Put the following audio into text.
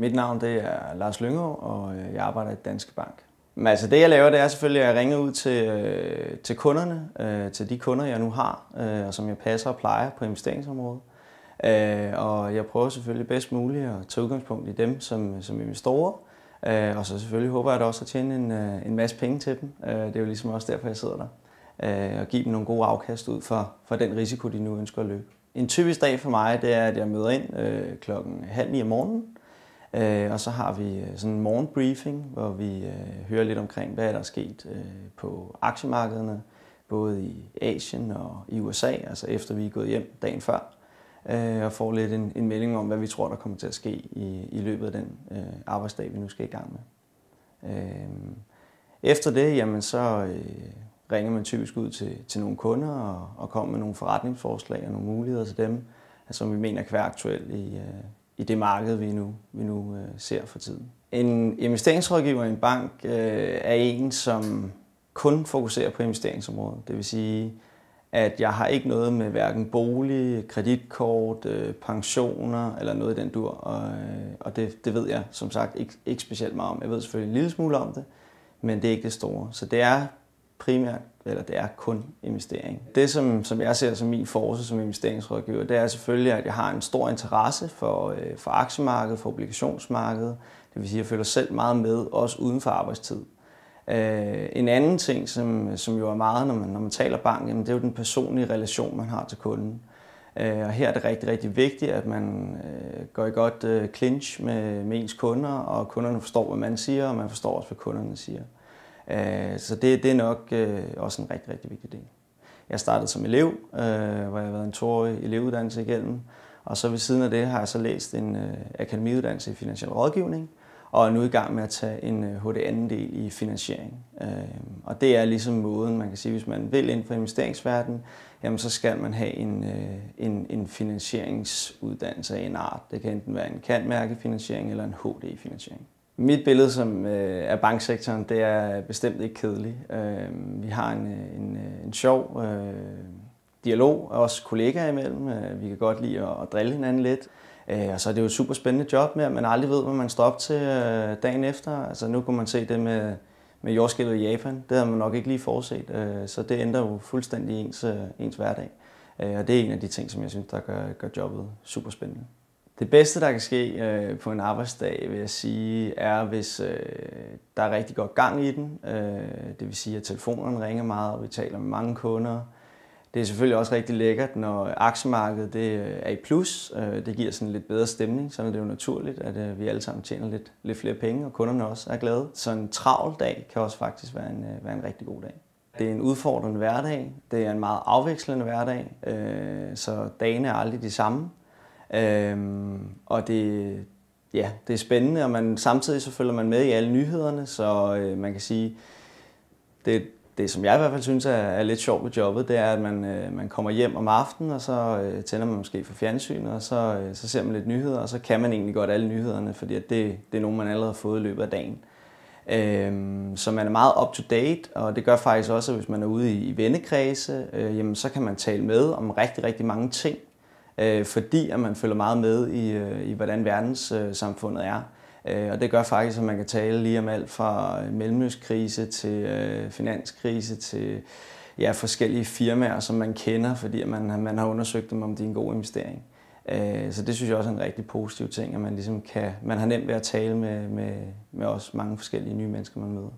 Mit navn det er Lars Lyngå, og jeg arbejder i Danske Bank. Men altså det jeg laver, det er selvfølgelig at ringe ud til kunderne, til de kunder jeg nu har, og som jeg passer og plejer på investeringsområdet. Og jeg prøver selvfølgelig bedst muligt at tage udgangspunkt i dem som investorer. Og så selvfølgelig håber jeg da også at tjene en masse penge til dem. Det er jo ligesom også derfor jeg sidder der. Og give dem nogle gode afkast ud for den risiko de nu ønsker at løbe. En typisk dag for mig, det er at jeg møder ind klokken 8:30 om morgenen. Og så har vi sådan en morgenbriefing, hvor vi hører lidt omkring, hvad der er sket på aktiemarkederne, både i Asien og i USA, altså efter vi er gået hjem dagen før, og får lidt en melding om, hvad vi tror, der kommer til at ske i løbet af den arbejdsdag, vi nu skal i gang med. Efter det, jamen, så ringer man typisk ud til nogle kunder og kommer med nogle forretningsforslag og nogle muligheder til dem, som vi mener kan være aktuelle i det marked, vi nu ser for tiden. En investeringsrådgiver i en bank er en, som kun fokuserer på investeringsområdet. Det vil sige, at jeg har ikke noget med hverken bolig, kreditkort, pensioner eller noget i den dur. Og det ved jeg som sagt ikke specielt meget om. Jeg ved selvfølgelig en lille smule om det, men det er ikke det store. Så det er primært, eller det er kun investering. Det, som jeg ser som min force som investeringsrådgiver, det er selvfølgelig, at jeg har en stor interesse for aktiemarkedet, for obligationsmarkedet. Det vil sige, at jeg følger selv meget med, også uden for arbejdstid. En anden ting, som jo er meget, når man taler bank, jamen, det er jo den personlige relation, man har til kunden. Og her er det rigtig, rigtig vigtigt, at man går i godt clinch med ens kunder, og kunderne forstår, hvad man siger, og man forstår også, hvad kunderne siger. Så det er nok også en rigtig, rigtig vigtig del. Jeg startede som elev, hvor jeg har været en 2-årig elevuddannelse igennem, og så ved siden af det har jeg så læst en akademiuddannelse i finansiel rådgivning, og er nu i gang med at tage en HD2-del i finansiering. Og det er ligesom måden, man kan sige, hvis man vil inden for investeringsverdenen, jamen så skal man have en finansieringsuddannelse af en art. Det kan enten være en kan-mærkefinansiering eller en HD-finansiering. Mit billede af banksektoren, det er bestemt ikke kedeligt. Vi har en sjov dialog, også kollegaer imellem. Vi kan godt lide at drille hinanden lidt. Og så er det jo et super spændende job med, at man aldrig ved, hvad man står op til dagen efter. Altså nu kunne man se det med jordskælvet i Japan. Det havde man nok ikke lige forudset. Så det ændrer jo fuldstændig ens hverdag. Og det er en af de ting, som jeg synes, der gør jobbet super spændende. Det bedste, der kan ske på en arbejdsdag, vil jeg sige, er, hvis der er rigtig godt gang i den. Det vil sige, at telefonerne ringer meget, og vi taler med mange kunder. Det er selvfølgelig også rigtig lækkert, når aktiemarkedet det er i plus. Det giver sådan en lidt bedre stemning, så er det jo naturligt, at vi alle sammen tjener lidt flere penge, og kunderne også er glade. Så en travl dag kan også faktisk være en rigtig god dag. Det er en udfordrende hverdag. Det er en meget afvekslende hverdag, så dagene er aldrig de samme. Og det er spændende, og samtidig så følger man med i alle nyhederne, så man kan sige, det som jeg i hvert fald synes er lidt sjovt ved jobbet, det er, at man kommer hjem om aftenen, og så tænder man måske for fjernsynet, og så ser man lidt nyheder, og så kan man egentlig godt alle nyhederne, fordi det er nogle, man allerede har fået i løbet af dagen. Så man er meget up-to-date, og det gør faktisk også, at hvis man er ude i vennekredse, jamen, så kan man tale med om rigtig, rigtig mange ting, fordi at man følger meget med i hvordan verdenssamfundet er. Og det gør faktisk, at man kan tale lige om alt fra mellemøstkrise til finanskrise til forskellige firmaer, som man kender, fordi man har undersøgt dem, om det er en god investering. Så det synes jeg også er en rigtig positiv ting, at man ligesom man har nemt ved at tale med også mange forskellige nye mennesker, man møder.